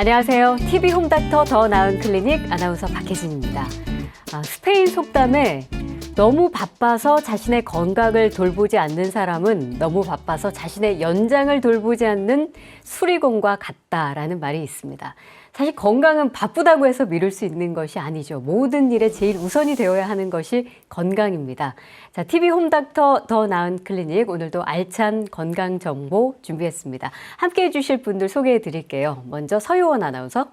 안녕하세요. TV 홈닥터 더 나은 클리닉 아나운서 박혜진입니다. 스페인 속담에 너무 바빠서 자신의 건강을 돌보지 않는 사람은 너무 바빠서 자신의 연장을 돌보지 않는 수리공과 같다라는 말이 있습니다. 사실 건강은 바쁘다고 해서 미룰 수 있는 것이 아니죠. 모든 일에 제일 우선이 되어야 하는 것이 건강입니다. 자, TV 홈닥터 더 나은 클리닉 오늘도 알찬 건강 정보 준비했습니다. 함께해 주실 분들 소개해 드릴게요. 먼저 서유원 아나운서.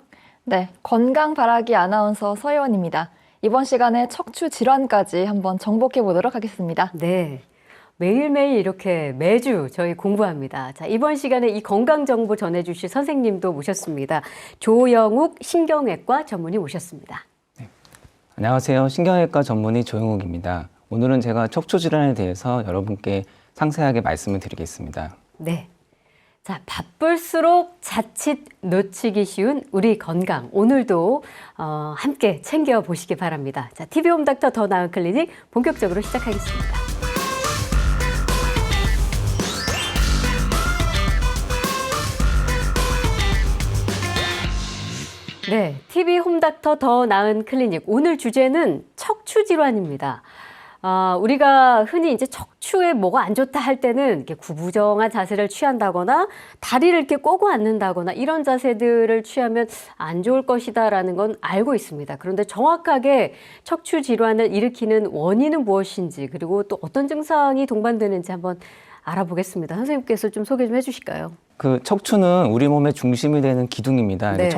네, 건강 바라기 아나운서 서유원입니다. 이번 시간에 척추 질환까지 한번 정복해 보도록 하겠습니다. 네. 매일매일 이렇게 매주 저희 공부합니다. 자, 이번 시간에 이 건강 정보 전해주실 선생님도 모셨습니다. 조영욱 신경외과 전문의 모셨습니다. 네. 안녕하세요. 신경외과 전문의 조영욱입니다. 오늘은 제가 척추 질환에 대해서 여러분께 상세하게 말씀을 드리겠습니다. 네. 자, 바쁠수록 자칫 놓치기 쉬운 우리 건강. 오늘도 함께 챙겨보시기 바랍니다. 자, TV 홈닥터 더 나은 클리닉 본격적으로 시작하겠습니다. 네, TV 홈닥터 더 나은 클리닉. 오늘 주제는 척추 질환입니다. 우리가 흔히 이제 척추에 뭐가 안 좋다 할 때는 이렇게 구부정한 자세를 취한다거나 다리를 이렇게 꼬고 앉는다거나 이런 자세들을 취하면 안 좋을 것이다라는 건 알고 있습니다. 그런데 정확하게 척추 질환을 일으키는 원인은 무엇인지 그리고 또 어떤 증상이 동반되는지 한번 알아보겠습니다. 선생님께서 좀 소개 좀 해주실까요? 그 척추는 우리 몸의 중심이 되는 기둥입니다. 네.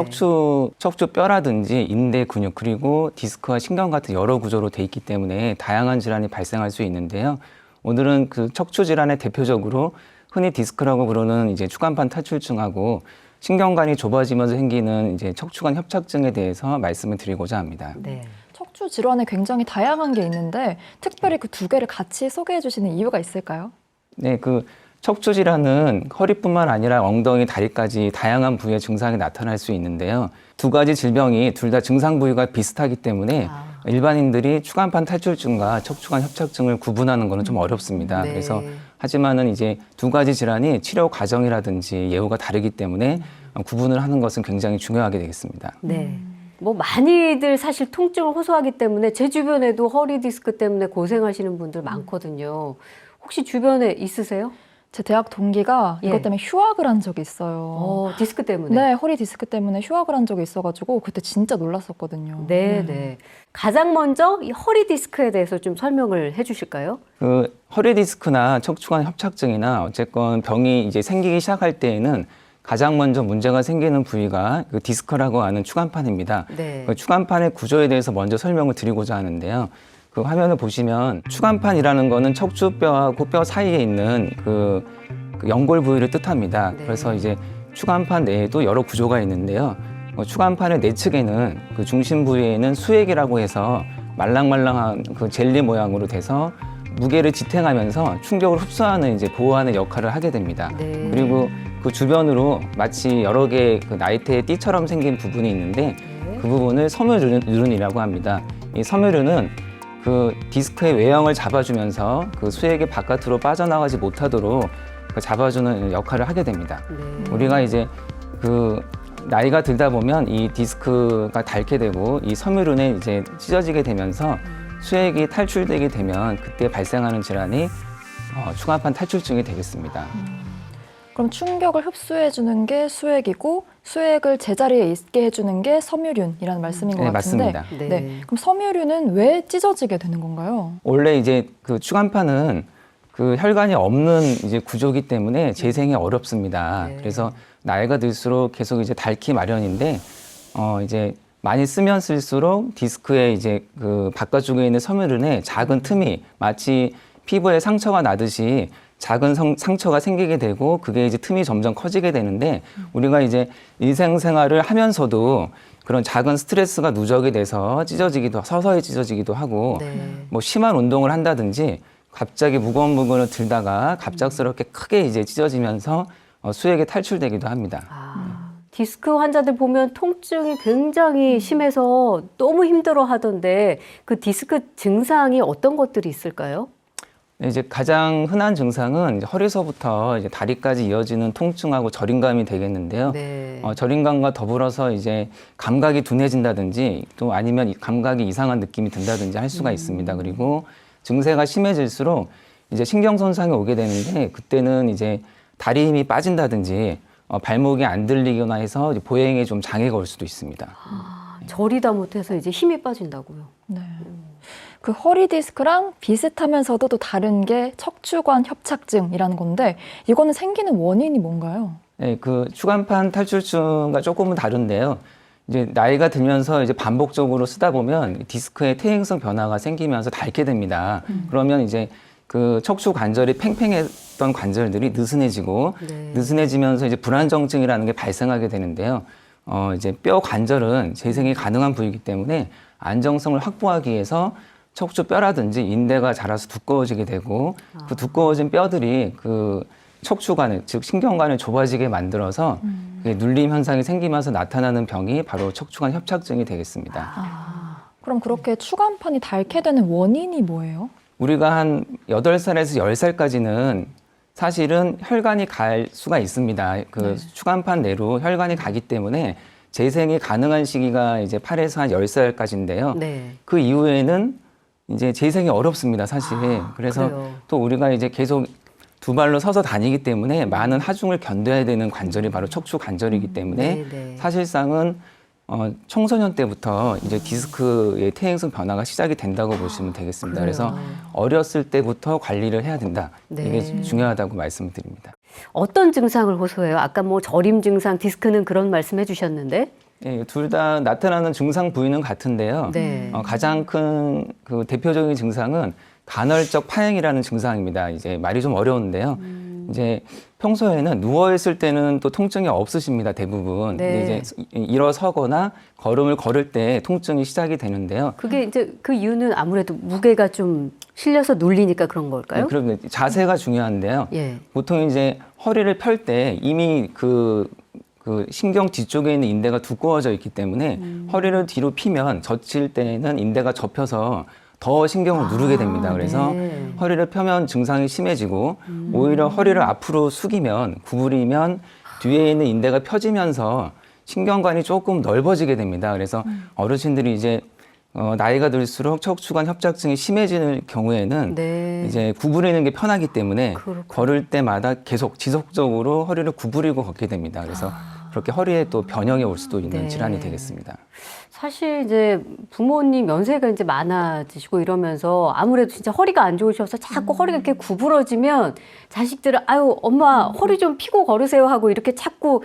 척추뼈라든지 인대 근육 그리고 디스크와 신경 같은 여러 구조로 돼 있기 때문에 다양한 질환이 발생할 수 있는데요. 오늘은 그 척추 질환의 대표적으로 흔히 디스크라고 부르는 이제 추간판 탈출증하고 신경관이 좁아지면서 생기는 이제 척추관 협착증에 대해서 말씀을 드리고자 합니다. 네. 척추 질환에 굉장히 다양한 게 있는데 특별히 그 두 개를 같이 소개해 주시는 이유가 있을까요? 네, 그 척추 질환은 허리뿐만 아니라 엉덩이, 다리까지 다양한 부위의 증상이 나타날 수 있는데요. 두 가지 질병이 둘 다 증상 부위가 비슷하기 때문에 일반인들이 추간판 탈출증과 척추관 협착증을 구분하는 것은 좀 어렵습니다. 네. 그래서 하지만은 이제 두 가지 질환이 치료 과정이라든지 예후가 다르기 때문에 구분을 하는 것은 굉장히 중요하게 되겠습니다. 네. 뭐 많이들 사실 통증을 호소하기 때문에 제 주변에도 허리 디스크 때문에 고생하시는 분들 많거든요. 혹시 주변에 있으세요? 제 대학 동기가 예. 이것 때문에 휴학을 한 적이 있어요. 디스크 때문에? 네, 허리 디스크 때문에 휴학을 한 적이 있어가지고 그때 진짜 놀랐었거든요. 네, 네. 가장 먼저 이 허리 디스크에 대해서 좀 설명을 해 주실까요? 그 허리 디스크나 척추관 협착증이나 어쨌건 병이 이제 생기기 시작할 때에는 가장 먼저 문제가 생기는 부위가 그 디스크라고 하는 추간판입니다. 네. 그 추간판의 구조에 대해서 먼저 설명을 드리고자 하는데요. 그 화면을 보시면 추간판이라는 거는 척추뼈와 고뼈 사이에 있는 그 연골 부위를 뜻합니다. 네. 그래서 이제 추간판 내에도 여러 구조가 있는데요. 추간판의 내측에는 그 중심 부위에는 수액이라고 해서 말랑말랑한 그 젤리 모양으로 돼서 무게를 지탱하면서 충격을 흡수하는 이제 보호하는 역할을 하게 됩니다. 네. 그리고 그 주변으로 마치 여러 개의 그 나이테의 띠처럼 생긴 부분이 있는데 그 부분을 섬유륜이라고 합니다. 이 섬유륜은 그 디스크의 외형을 잡아주면서 그 수액이 바깥으로 빠져나가지 못하도록 그 잡아주는 역할을 하게 됩니다. 네. 우리가 이제 그 나이가 들다 보면 이 디스크가 닳게 되고 이 섬유륜에 이제 찢어지게 되면서 수액이 탈출되게 되면 그때 발생하는 질환이 추간판 탈출증이 되겠습니다. 그럼 충격을 흡수해 주는 게 수액이고 수액을 제자리에 있게 해주는 게 섬유륜이라는 말씀인 것 네, 같은데 맞습니다. 네. 네. 그럼 섬유륜은 왜 찢어지게 되는 건가요? 원래 이제 그 추간판은 그 혈관이 없는 이제 구조이기 때문에 재생이 어렵습니다. 네. 그래서 나이가 들수록 계속 이제 닳기 마련인데 이제 많이 쓰면 쓸수록 디스크의 이제 그 바깥쪽에 있는 섬유륜에 작은 틈이 마치 피부에 상처가 나듯이 작은 상처가 생기게 되고 그게 이제 틈이 점점 커지게 되는데 우리가 이제 일상생활을 하면서도 그런 작은 스트레스가 누적이 돼서 서서히 찢어지기도 하고 네. 뭐 심한 운동을 한다든지 갑자기 무거운 물건을 들다가 갑작스럽게 크게 이제 찢어지면서 수액이 탈출되기도 합니다. 디스크 환자들 보면 통증이 굉장히 심해서 너무 힘들어 하던데 그 디스크 증상이 어떤 것들이 있을까요? 이제 가장 흔한 증상은 이제 허리서부터 이제 다리까지 이어지는 통증하고 저림감이 되겠는데요. 네. 저림감과 더불어서 이제 감각이 둔해진다든지 또 아니면 감각이 이상한 느낌이 든다든지 할 수가 있습니다. 그리고 증세가 심해질수록 이제 신경 손상이 오게 되는데 그때는 이제 다리 힘이 빠진다든지 발목이 안 들리거나 해서 보행에 좀 장애가 올 수도 있습니다. 저리다 못해서 이제 힘이 빠진다고요. 네. 그 허리 디스크랑 비슷하면서도 또 다른 게 척추관 협착증이라는 건데 이거는 생기는 원인이 뭔가요? 네, 그 추간판 탈출증과 조금은 다른데요. 이제 나이가 들면서 이제 반복적으로 쓰다 보면 디스크의 퇴행성 변화가 생기면서 닳게 됩니다. 그러면 이제 그 척추 관절이 팽팽했던 관절들이 느슨해지고 네. 느슨해지면서 이제 불안정증이라는 게 발생하게 되는데요. 이제 뼈 관절은 재생이 가능한 부위이기 때문에 안정성을 확보하기 위해서 척추 뼈라든지 인대가 자라서 두꺼워지게 되고 그 두꺼워진 뼈들이 그 척추관을 즉 신경관을 좁아지게 만들어서 그게 눌림 현상이 생기면서 나타나는 병이 바로 척추관 협착증이 되겠습니다. 그럼 그렇게 추간판이 닳게 되는 원인이 뭐예요? 우리가 한 8살에서 10살까지는 사실은 혈관이 갈 수가 있습니다. 그 추간판 내로 혈관이 가기 때문에 재생이 가능한 시기가 이제 8에서 한 10살까지인데요. 네. 그 이후에는 이제 재생이 어렵습니다, 사실. 그래서 그래요. 또 우리가 이제 계속 두 발로 서서 다니기 때문에 많은 하중을 견뎌야 되는 관절이 바로 척추 관절이기 때문에 네, 네. 사실상은 청소년 때부터 이제 디스크의 퇴행성 변화가 시작이 된다고 보시면 되겠습니다. 그래서 어렸을 때부터 관리를 해야 된다. 네. 이게 중요하다고 말씀드립니다. 어떤 증상을 호소해요? 아까 뭐 저림 증상, 디스크는 그런 말씀해 주셨는데. 예, 둘 다 나타나는 증상 부위는 같은데요. 네. 가장 큰 그 대표적인 증상은 간헐적 파행이라는 증상입니다. 이제 말이 좀 어려운데요. 이제 평소에는 누워 있을 때는 또 통증이 없으십니다, 대부분. 네. 근데 이제 일어서거나 걸음을 걸을 때 통증이 시작이 되는데요. 그게 이제 그 이유는 아무래도 무게가 좀 실려서 눌리니까 그런 걸까요? 그럼 자세가 중요한데요. 예. 보통 이제 허리를 펼 때 이미 그 신경 뒤쪽에 있는 인대가 두꺼워져 있기 때문에 허리를 뒤로 피면 젖힐 때는 인대가 접혀서 더 신경을 누르게 됩니다. 그래서 네. 허리를 펴면 증상이 심해지고 오히려 허리를 앞으로 숙이면 구부리면 뒤에 있는 인대가 펴지면서 신경관이 조금 넓어지게 됩니다. 그래서 어르신들이 이제 나이가 들수록 척추관 협착증이 심해지는 경우에는 네. 이제 구부리는 게 편하기 때문에 그렇군요. 걸을 때마다 계속 지속적으로 허리를 구부리고 걷게 됩니다. 그래서 그렇게 허리에 또 변형이 올 수도 있는 네. 질환이 되겠습니다. 사실 이제 부모님 연세가 이제 많아지시고 이러면서 아무래도 진짜 허리가 안 좋으셔서 자꾸 허리가 이렇게 구부러지면 자식들은 아유 엄마 허리 좀 펴고 걸으세요 하고 이렇게 자꾸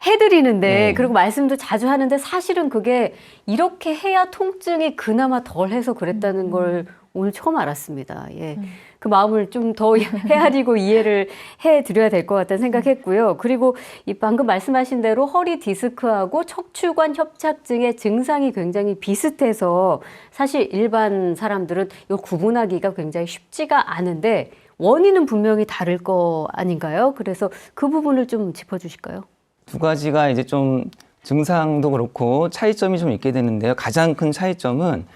해드리는데 네. 그리고 말씀도 자주 하는데 사실은 그게 이렇게 해야 통증이 그나마 덜해서 그랬다는 걸 오늘 처음 알았습니다. 예. 그 마음을 좀 더 헤아리고 이해를 해드려야 될 것 같다는 생각했고요. 그리고 이 방금 말씀하신 대로 허리 디스크하고 척추관 협착증의 증상이 굉장히 비슷해서 사실 일반 사람들은 이걸 구분하기가 굉장히 쉽지가 않은데 원인은 분명히 다를 거 아닌가요? 그래서 그 부분을 좀 짚어주실까요? 두 가지가 이제 좀 증상도 그렇고 차이점이 좀 있게 되는데요. 가장 큰 차이점은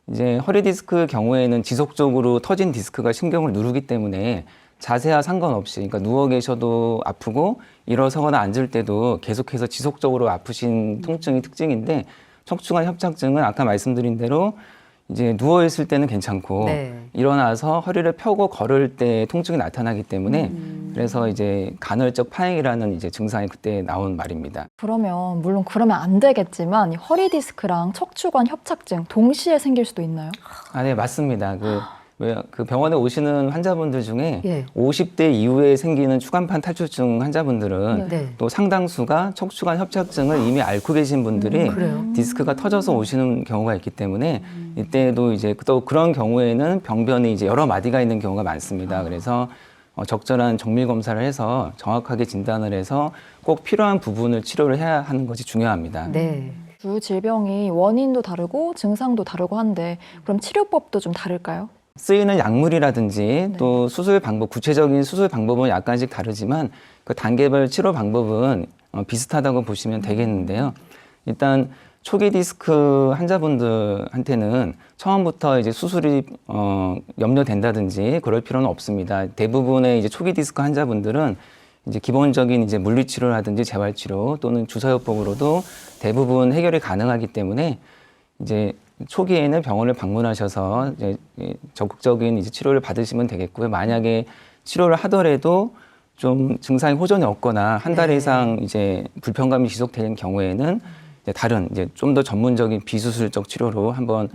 이제 허리 디스크 경우에는 지속적으로 터진 디스크가 신경을 누르기 때문에 자세와 상관없이 그러니까 누워 계셔도 아프고 일어서거나 앉을 때도 계속해서 지속적으로 아프신 통증이 특징인데 척추관 협착증은 아까 말씀드린 대로 이제 누워 있을 때는 괜찮고 네. 일어나서 허리를 펴고 걸을 때 통증이 나타나기 때문에 그래서 이제 간헐적 파행이라는 이제 증상이 그때 나온 말입니다. 그러면 물론 그러면 안 되겠지만 이 허리 디스크랑 척추관 협착증 동시에 생길 수도 있나요? 네, 맞습니다. 그 병원에 오시는 환자분들 중에 예. 50대 이후에 생기는 추간판 탈출증 환자분들은 네. 또 상당수가 척추관 협착증을 이미 앓고 계신 분들이 그래요? 디스크가 터져서 오시는 경우가 있기 때문에 이때도 이제 또 그런 경우에는 병변이 이제 여러 마디가 있는 경우가 많습니다. 그래서 적절한 정밀 검사를 해서 정확하게 진단을 해서 꼭 필요한 부분을 치료를 해야 하는 것이 중요합니다. 네. 두 질병이 원인도 다르고 증상도 다르고 한데 그럼 치료법도 좀 다를까요? 쓰이는 약물이라든지 또 수술 방법, 구체적인 수술 방법은 약간씩 다르지만 그 단계별 치료 방법은 비슷하다고 보시면 되겠는데요. 일단 초기 디스크 환자분들한테는 처음부터 이제 수술이 염려된다든지 그럴 필요는 없습니다. 대부분의 이제 초기 디스크 환자분들은 이제 기본적인 이제 물리치료라든지 재활치료 또는 주사요법으로도 대부분 해결이 가능하기 때문에 이제 초기에는 병원을 방문하셔서 이제 적극적인 이제 치료를 받으시면 되겠고요. 만약에 치료를 하더라도 좀 증상이 호전이 없거나 한 달 이상 이제 불편감이 지속되는 경우에는 이제 다른 이제 좀 더 전문적인 비수술적 치료로 한번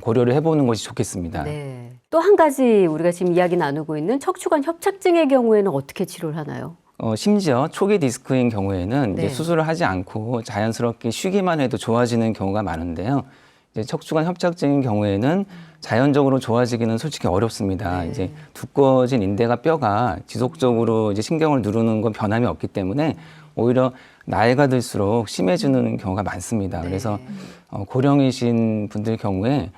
고려를 해보는 것이 좋겠습니다. 네. 또 한 가지 우리가 지금 이야기 나누고 있는 척추관 협착증의 경우에는 어떻게 치료를 하나요? 심지어 초기 디스크인 경우에는 네. 이제 수술을 하지 않고 자연스럽게 쉬기만 해도 좋아지는 경우가 많은데요. 이제 척추관 협착증인 경우에는 자연적으로 좋아지기는 솔직히 어렵습니다. 네. 이제 두꺼워진 인대가 뼈가 지속적으로 이제 신경을 누르는 건 변함이 없기 때문에 오히려 나이가 들수록 심해지는 경우가 많습니다. 네. 그래서 고령이신 분들 경우에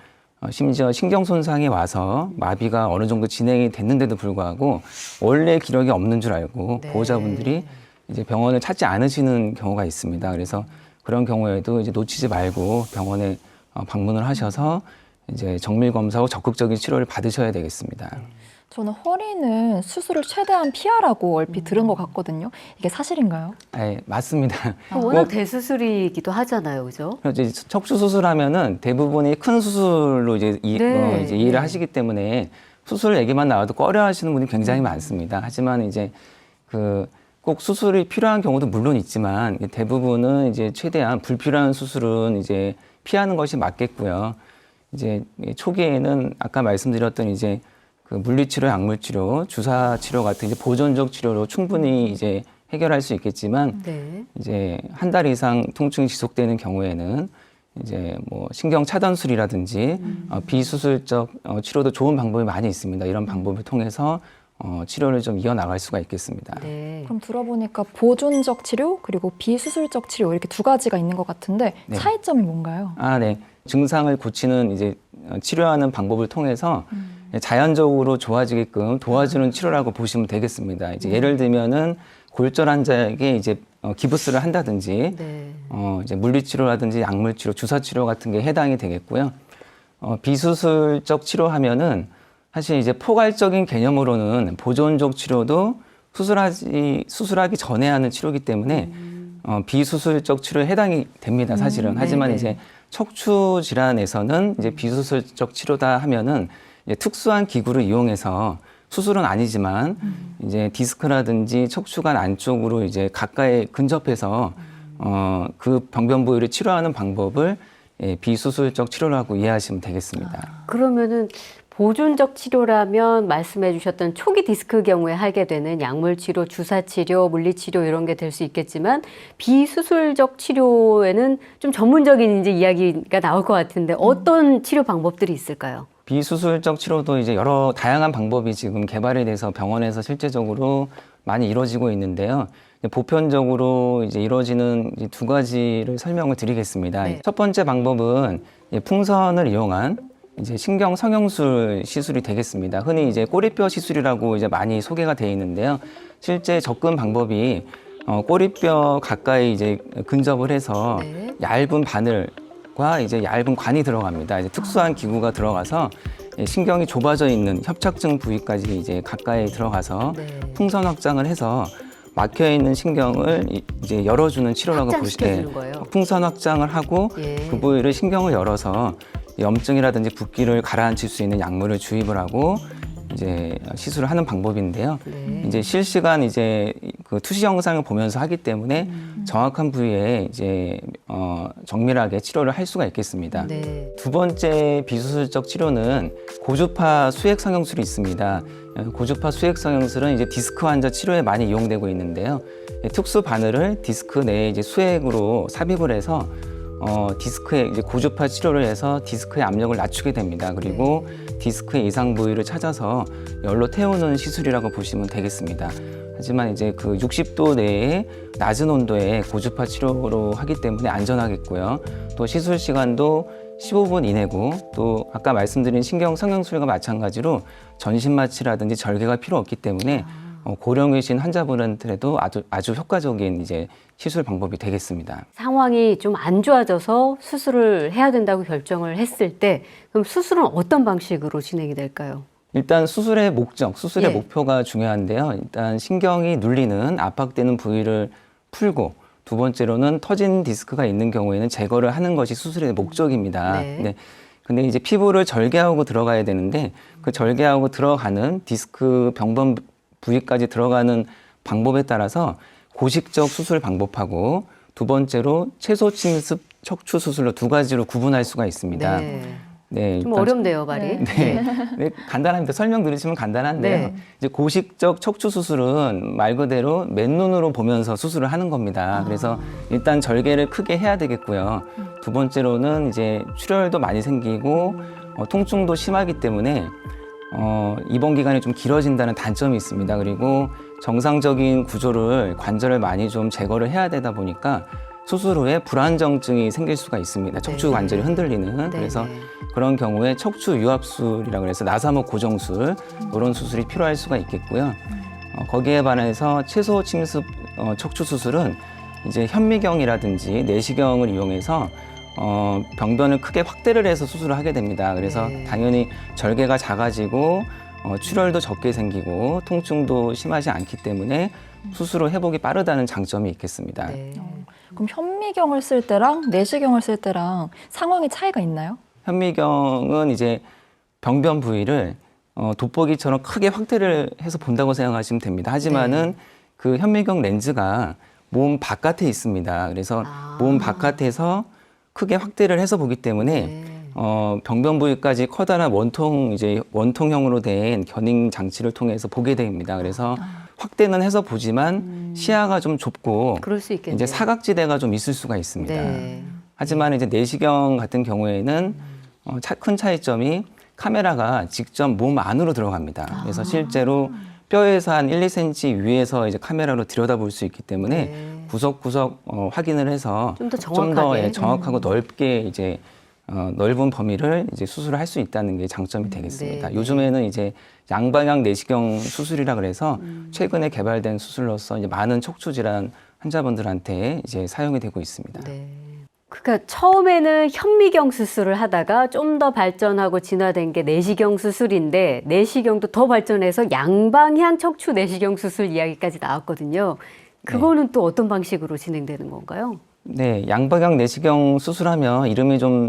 심지어 신경 손상이 와서 마비가 어느 정도 진행이 됐는데도 불구하고 원래 기력이 없는 줄 알고 네. 보호자분들이 이제 병원을 찾지 않으시는 경우가 있습니다. 그래서 그런 경우에도 이제 놓치지 말고 병원에 방문을 하셔서 이제 정밀 검사하고 적극적인 치료를 받으셔야 되겠습니다. 저는 허리는 수술을 최대한 피하라고 얼핏 들은 것 같거든요. 이게 사실인가요? 네, 맞습니다. 워낙 대수술이기도 하잖아요, 그죠? 이제 척추 수술하면은 대부분이 큰 수술로 이제, 네. 이제 이해를 하시기 때문에 수술 얘기만 나와도 꺼려하시는 분이 굉장히 많습니다. 하지만 이제 꼭 수술이 필요한 경우도 물론 있지만 대부분은 이제 최대한 불필요한 수술은 이제 피하는 것이 맞겠고요. 이제 초기에는 아까 말씀드렸던 이제 물리치료, 약물치료, 주사치료 같은 이제 보존적 치료로 충분히 이제 해결할 수 있겠지만 네. 이제 한 달 이상 통증이 지속되는 경우에는 이제 뭐 신경 차단술이라든지 비수술적 치료도 좋은 방법이 많이 있습니다. 이런 방법을 통해서 치료를 좀 이어나갈 수가 있겠습니다. 네. 그럼 들어보니까 보존적 치료 그리고 비수술적 치료 이렇게 두 가지가 있는 것 같은데 네. 차이점이 뭔가요? 네. 증상을 고치는 이제 치료하는 방법을 통해서 자연적으로 좋아지게끔 도와주는 치료라고 보시면 되겠습니다. 이제 예를 들면은 골절 환자에게 이제 기부스를 한다든지 네. 이제 물리치료라든지 약물치료, 주사치료 같은 게 해당이 되겠고요. 비수술적 치료하면은 사실 이제 포괄적인 개념으로는 보존적 치료도 수술하기 전에 하는 치료이기 때문에 비수술적 치료에 해당이 됩니다. 사실은. 하지만 네네. 이제 척추 질환에서는 이제 비수술적 치료다 하면은 이제 특수한 기구를 이용해서 수술은 아니지만 이제 디스크라든지 척추관 안쪽으로 이제 가까이 근접해서 그 병변 부위를 치료하는 방법을 비수술적 치료라고 이해하시면 되겠습니다. 그러면은 보존적 치료라면 말씀해 주셨던 초기 디스크 경우에 하게 되는 약물 치료, 주사 치료, 물리 치료 이런 게 될 수 있겠지만 비수술적 치료에는 좀 전문적인 이제 이야기가 나올 것 같은데 어떤 치료 방법들이 있을까요? 비수술적 치료도 이제 여러 다양한 방법이 지금 개발이 돼서 병원에서 실제적으로 많이 이루어지고 있는데요. 보편적으로 이제 이루어지는 이제 두 가지를 설명을 드리겠습니다. 네. 첫 번째 방법은 풍선을 이용한 이제 신경 성형술 시술이 되겠습니다. 흔히 이제 꼬리뼈 시술이라고 이제 많이 소개가 되어 있는데요. 실제 접근 방법이 꼬리뼈 가까이 이제 근접을 해서 네. 얇은 바늘과 이제 얇은 관이 들어갑니다. 이제 특수한 기구가 들어가서 신경이 좁아져 있는 협착증 부위까지 이제 가까이 들어가서 네. 풍선 확장을 해서 막혀 있는 신경을 이제 열어주는 치료라고 확장시켜주는 거예요? 풍선 확장을 하고 예. 그 부위를 신경을 열어서 염증이라든지 붓기를 가라앉힐 수 있는 약물을 주입을 하고 이제 시술을 하는 방법인데요. 네. 이제 실시간 이제 그 투시 영상을 보면서 하기 때문에 정확한 부위에 이제 정밀하게 치료를 할 수가 있겠습니다. 네. 두 번째 비수술적 치료는 고주파 수액 성형술이 있습니다. 고주파 수액 성형술은 이제 디스크 환자 치료에 많이 이용되고 있는데요. 특수 바늘을 디스크 내에 이제 수액으로 삽입을 해서 디스크에 이제 고주파 치료를 해서 디스크의 압력을 낮추게 됩니다. 그리고 디스크의 이상 부위를 찾아서 열로 태우는 시술이라고 보시면 되겠습니다. 하지만 이제 그 60도 내에 낮은 온도에 고주파 치료로 하기 때문에 안전하겠고요. 또 시술 시간도 15분 이내고 또 아까 말씀드린 신경 성형술과 마찬가지로 전신 마취라든지 절개가 필요 없기 때문에 고령이신 환자분한테도 아주 효과적인 이제 시술 방법이 되겠습니다. 상황이 좀 안 좋아져서 수술을 해야 된다고 결정을 했을 때 그럼 수술은 어떤 방식으로 진행이 될까요? 일단 수술의 목적, 수술의 예. 목표가 중요한데요. 일단 신경이 눌리는 압박되는 부위를 풀고 두 번째로는 터진 디스크가 있는 경우에는 제거를 하는 것이 수술의 목적입니다. 네. 근데 이제 피부를 절개하고 들어가야 되는데 그 절개하고 들어가는 디스크 병변 부위까지 들어가는 방법에 따라서 고식적 수술 방법하고 두 번째로 채소 침습 척추 수술로 두 가지로 구분할 수가 있습니다. 네, 좀 일단 어렵네요, 말이. 네, 간단합니다. 설명 들으시면 간단한데요. 네. 이제 고식적 척추 수술은 말 그대로 맨눈으로 보면서 수술을 하는 겁니다. 그래서 일단 절개를 크게 해야 되겠고요. 두 번째로는 이제 출혈도 많이 생기고 통증도 심하기 때문에 입원 기간이 좀 길어진다는 단점이 있습니다. 그리고 정상적인 구조를 관절을 많이 좀 제거를 해야 되다 보니까 수술 후에 불안정증이 생길 수가 있습니다. 척추 관절이 흔들리는. 그래서 그런 경우에 척추 유압술이라고 해서 나사목 고정술 이런 수술이 필요할 수가 있겠고요. 거기에 반해서 채소 침습 척추 수술은 이제 현미경이라든지 내시경을 이용해서 병변을 크게 확대를 해서 수술을 하게 됩니다. 그래서 당연히 절개가 작아지고 출혈도 적게 생기고 통증도 심하지 않기 때문에 수술 후 회복이 빠르다는 장점이 있겠습니다. 그럼 현미경을 쓸 때랑 내시경을 쓸 때랑 상황의 차이가 있나요? 현미경은 이제 병변 부위를 돋보기처럼 크게 확대를 해서 본다고 생각하시면 됩니다. 하지만은 그 현미경 렌즈가 몸 바깥에 있습니다. 그래서 몸 바깥에서 크게 확대를 해서 보기 때문에 병변 부위까지 커다란 원통형으로 된 겨닝 장치를 통해서 보게 됩니다. 그래서 확대는 해서 보지만 시야가 좀 좁고 그럴 수 있겠네요. 이제 사각지대가 좀 있을 수가 있습니다. 하지만 이제 내시경 같은 경우에는 큰 차이점이 카메라가 직접 몸 안으로 들어갑니다. 그래서 실제로 뼈에서 한 1, 2cm 위에서 이제 카메라로 들여다볼 수 있기 때문에 구석구석 확인을 해서 좀 더 좀 정확하게. 더 정확하고 넓게 이제 넓은 범위를 이제 수술을 할 수 있다는 게 장점이 되겠습니다. 요즘에는 이제 양방향 내시경 수술이라 그래서 최근에 개발된 수술로서 이제 많은 척추 질환 환자분들한테 이제 사용이 되고 있습니다. 그러니까 처음에는 현미경 수술을 하다가 좀 더 발전하고 진화된 게 내시경 수술인데 내시경도 더 발전해서 양방향 척추 내시경 수술 이야기까지 나왔거든요. 그거는 또 어떤 방식으로 진행되는 건가요? 네, 양방향 내시경 수술하면 이름이 좀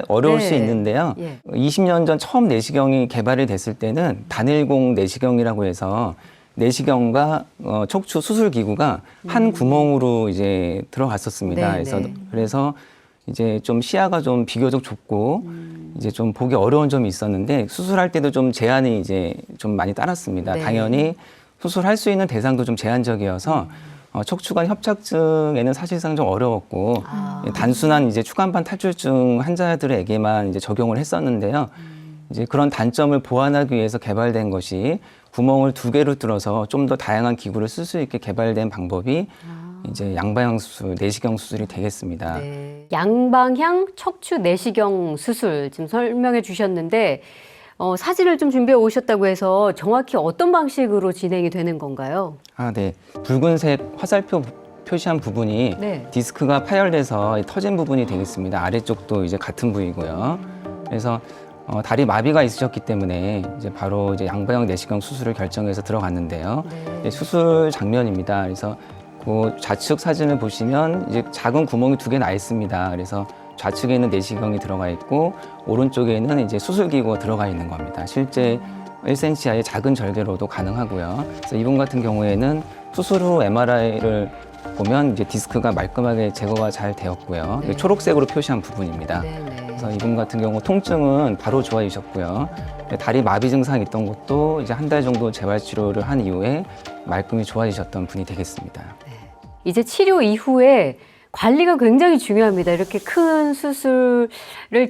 어려울 수 있는데요. 20년 전 처음 내시경이 개발이 됐을 때는 단일공 내시경이라고 해서 내시경과 척추 수술 기구가 한 구멍으로 이제 들어갔었습니다. 그래서 이제 좀 시야가 좀 비교적 좁고 이제 좀 보기 어려운 점이 있었는데 수술할 때도 좀 제한이 이제 좀 많이 따랐습니다. 당연히 수술할 수 있는 대상도 좀 제한적이어서 척추관 협착증에는 사실상 좀 어려웠고 단순한 이제 추간판 탈출증 환자들에게만 이제 적용을 했었는데요. 이제 그런 단점을 보완하기 위해서 개발된 것이 구멍을 2개로 뚫어서 좀 더 다양한 기구를 쓸 수 있게 개발된 방법이 이제 양방향 수술, 내시경 수술이 되겠습니다. 양방향 척추 내시경 수술 지금 설명해 주셨는데 사진을 좀 준비해 오셨다고 해서 정확히 어떤 방식으로 진행이 되는 건가요? 네. 붉은색 화살표 표시한 부분이 디스크가 파열돼서 터진 부분이 되겠습니다. 아래쪽도 이제 같은 부위고요. 그래서 다리 마비가 있으셨기 때문에 이제 바로 이제 양방향 내시경 수술을 결정해서 들어갔는데요. 수술 장면입니다. 그래서 그 좌측 사진을 보시면 이제 작은 구멍이 2개 나 있습니다. 그래서 좌측에는 내시경이 들어가 있고 오른쪽에는 이제 수술기구가 들어가 있는 겁니다. 실제 1cm의 작은 절개로도 가능하고요. 그래서 이분 같은 경우에는 수술 후 MRI를 보면 이제 디스크가 말끔하게 제거가 잘 되었고요. 초록색으로 표시한 부분입니다. 그래서 이분 같은 경우 통증은 바로 좋아지셨고요. 다리 마비 증상이 있던 것도 이제 한 달 정도 재활 치료를 한 이후에 말끔히 좋아지셨던 분이 되겠습니다. 이제 치료 이후에 관리가 굉장히 중요합니다. 이렇게 큰 수술을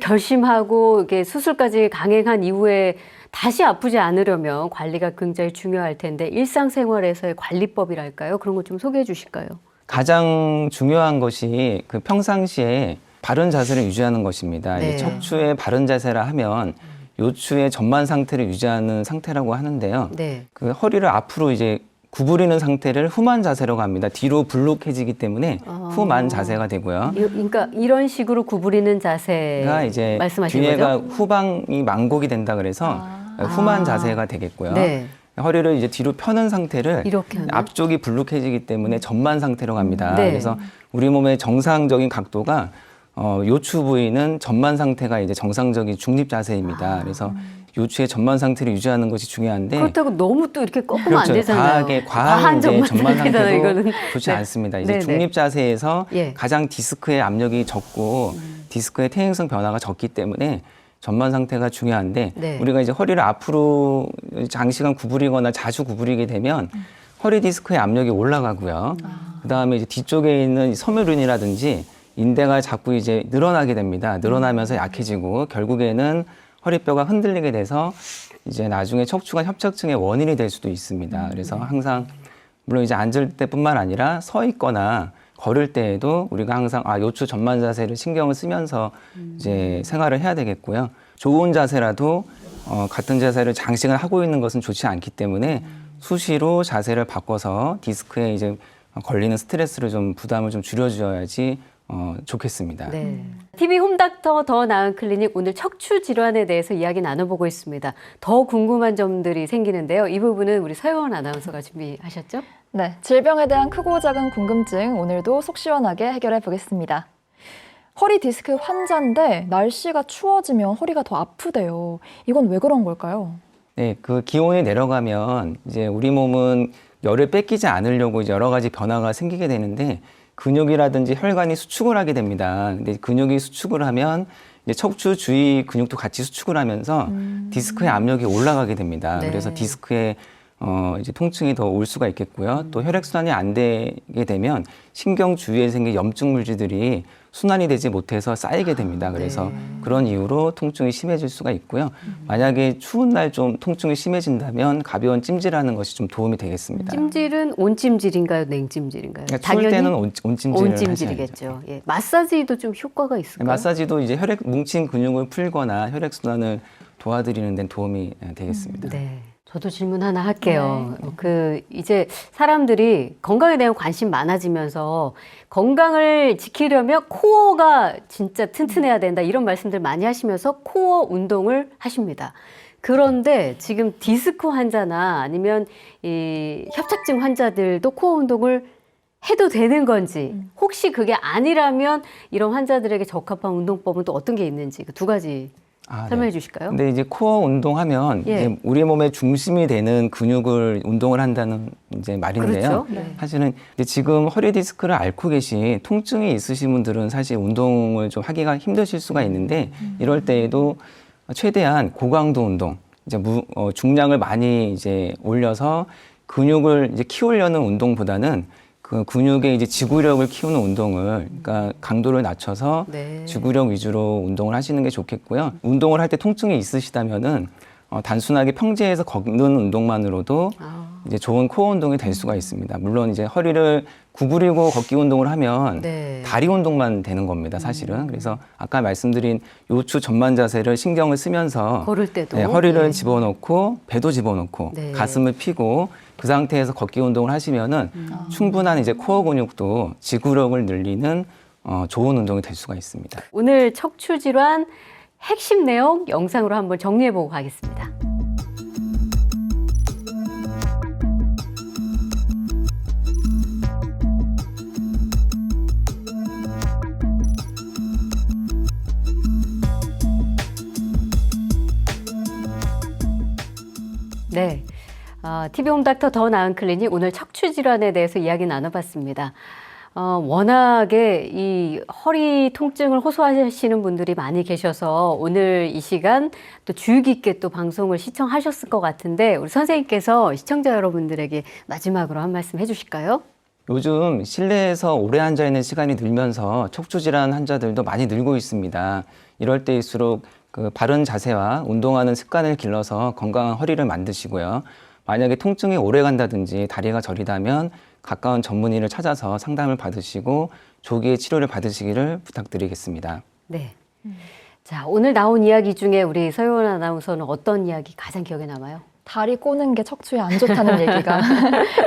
결심하고 이게 수술까지 강행한 이후에 다시 아프지 않으려면 관리가 굉장히 중요할 텐데 일상생활에서의 관리법이랄까요? 그런 거 좀 소개해 주실까요? 가장 중요한 것이 그 평상시에 바른 자세를 유지하는 것입니다. 척추의 바른 자세라 하면 요추의 전만 상태를 유지하는 상태라고 하는데요. 네. 그 허리를 앞으로 이제 구부리는 상태를 후만 자세라고 합니다. 뒤로 불룩해지기 때문에 후만 자세가 되고요. 그러니까 이런 식으로 구부리는 자세가 가 이제 말씀하신 뒤에가 거죠? 후방이 망곡이 된다 그래서 후만 자세가 되겠고요. 네. 허리를 이제 뒤로 펴는 상태를 이렇게 하는? 앞쪽이 불룩해지기 때문에 전만 상태로 갑니다. 네. 그래서 우리 몸의 정상적인 각도가 요추 부위는 전만 상태가 이제 정상적인 중립 자세입니다. 그래서 요추의 전만 상태를 유지하는 것이 중요한데 그렇다고 너무 또 이렇게 꺾으면 안 그렇죠. 되잖아요. 과한 이제 전만 상태잖아요, 상태도 이거는. 좋지 네. 않습니다. 이제 네네. 중립 자세에서 예. 가장 디스크의 압력이 적고 디스크의 퇴행성 변화가 적기 때문에 전만 상태가 중요한데 네. 우리가 이제 허리를 앞으로 장시간 구부리거나 자주 구부리게 되면 허리 디스크의 압력이 올라가고요. 그다음에 이제 뒤쪽에 있는 섬유륜이라든지 인대가 자꾸 이제 늘어나게 됩니다. 늘어나면서 약해지고 결국에는 허리뼈가 흔들리게 돼서 이제 나중에 척추관 협착증의 원인이 될 수도 있습니다. 그래서 항상 물론 이제 앉을 때뿐만 아니라 서 있거나 걸을 때에도 우리가 항상 요추 전만 자세를 신경을 쓰면서 이제 생활을 해야 되겠고요. 좋은 자세라도 같은 자세를 장시간 하고 있는 것은 좋지 않기 때문에 수시로 자세를 바꿔서 디스크에 이제 걸리는 스트레스를 좀 부담을 좀 줄여줘야지 좋겠습니다. 네. TV 홈닥터 더 나은 클리닉 오늘 척추 질환에 대해서 이야기 나눠보고 있습니다. 더 궁금한 점들이 생기는데요. 이 부분은 우리 서영원 아나운서가 준비하셨죠? 네, 질병에 대한 크고 작은 궁금증 오늘도 속 시원하게 해결해 보겠습니다. 허리 디스크 환자인데 날씨가 추워지면 허리가 더 아프대요. 이건 왜 그런 걸까요? 네, 그 기온이 내려가면 이제 우리 몸은 열을 뺏기지 않으려고 이제 여러 가지 변화가 생기게 되는데 근육이라든지 혈관이 수축을 하게 됩니다. 근데 근육이 수축을 하면 이제 척추 주위 근육도 같이 수축을 하면서 디스크의 압력이 올라가게 됩니다. 네. 그래서 디스크에 이제 통증이 더 올 수가 있겠고요. 또 혈액순환이 안 되게 되면 신경 주위에 생긴 염증 물질들이 순환이 되지 못해서 쌓이게 됩니다. 그래서 네. 그런 이유로 통증이 심해질 수가 있고요. 만약에 추운 날 좀 통증이 심해진다면 가벼운 찜질하는 것이 좀 도움이 되겠습니다. 찜질은 온찜질인가요? 냉찜질인가요? 그러니까 추울 때는 온찜질을 온찜질이겠죠. 예. 마사지도 좀 효과가 있을까요? 마사지도 이제 혈액 뭉친 근육을 풀거나 혈액 순환을 도와드리는 데 도움이 되겠습니다. 네. 저도 질문 하나 할게요. 이제 사람들이 건강에 대한 관심 많아지면서 건강을 지키려면 코어가 진짜 튼튼해야 된다 이런 말씀들 많이 하시면서 코어 운동을 하십니다. 그런데 지금 디스크 환자나 아니면 이 협착증 환자들도 코어 운동을 해도 되는 건지 혹시 그게 아니라면 이런 환자들에게 적합한 운동법은 또 어떤 게 있는지 그 두 가지 설명해 주실까요? 근데 이제 코어 운동하면 예. 이제 우리 몸의 중심이 되는 근육을 운동을 한다는 이제 말인데요. 그렇죠. 네. 사실은 이제 지금 허리 디스크를 앓고 계신 통증이 있으신 분들은 사실 운동을 좀 하기가 힘드실 수가 있는데 이럴 때에도 최대한 고강도 운동, 이제 중량을 많이 이제 올려서 근육을 이제 키우려는 운동보다는 그 근육의 이제 지구력을 키우는 운동을, 그러니까 강도를 낮춰서 네. 지구력 위주로 운동을 하시는 게 좋겠고요. 운동을 할 때 통증이 있으시다면은 단순하게 평지에서 걷는 운동만으로도 이제 좋은 코어 운동이 될 수가 있습니다. 물론 이제 허리를 구부리고 걷기 운동을 하면 네. 다리 운동만 되는 겁니다, 사실은. 그래서 아까 말씀드린 요추 전만 자세를 신경을 쓰면서 걸을 때도 네, 허리를 네. 집어넣고 배도 집어넣고 네. 가슴을 펴고 그 상태에서 걷기 운동을 하시면은 충분한 이제 코어 근육도 지구력을 늘리는 좋은 운동이 될 수가 있습니다. 오늘 척추 질환 핵심 내용 영상으로 한번 정리해 보고 가겠습니다. 네. TV 홈닥터 더 나은 클리닉 오늘 척추 질환에 대해서 이야기 나눠봤습니다. 워낙에 이 허리 통증을 호소하시는 분들이 많이 계셔서 오늘 이 시간 또 주의 깊게 또 방송을 시청하셨을 것 같은데 우리 선생님께서 시청자 여러분들에게 마지막으로 한 말씀 해주실까요? 요즘 실내에서 오래 앉아 있는 시간이 늘면서 척추 질환 환자들도 많이 늘고 있습니다. 이럴 때일수록 그 바른 자세와 운동하는 습관을 길러서 건강한 허리를 만드시고요. 만약에 통증이 오래 간다든지 다리가 저리다면 가까운 전문의를 찾아서 상담을 받으시고 조기에 치료를 받으시기를 부탁드리겠습니다. 네. 자, 오늘 나온 이야기 중에 우리 서효원 아나운서는 어떤 이야기 가장 기억에 남아요? 다리 꼬는 게 척추에 안 좋다는 얘기가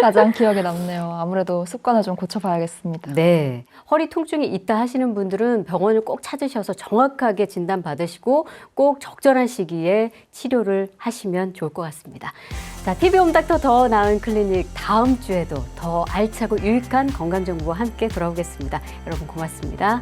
가장 기억에 남네요. 아무래도 습관을 좀 고쳐봐야겠습니다. 네. 허리 통증이 있다 하시는 분들은 병원을 꼭 찾으셔서 정확하게 진단받으시고 꼭 적절한 시기에 치료를 하시면 좋을 것 같습니다. 자, TV 홈닥터 더 나은 클리닉 다음 주에도 더 알차고 유익한 건강 정보와 함께 돌아오겠습니다. 여러분 고맙습니다.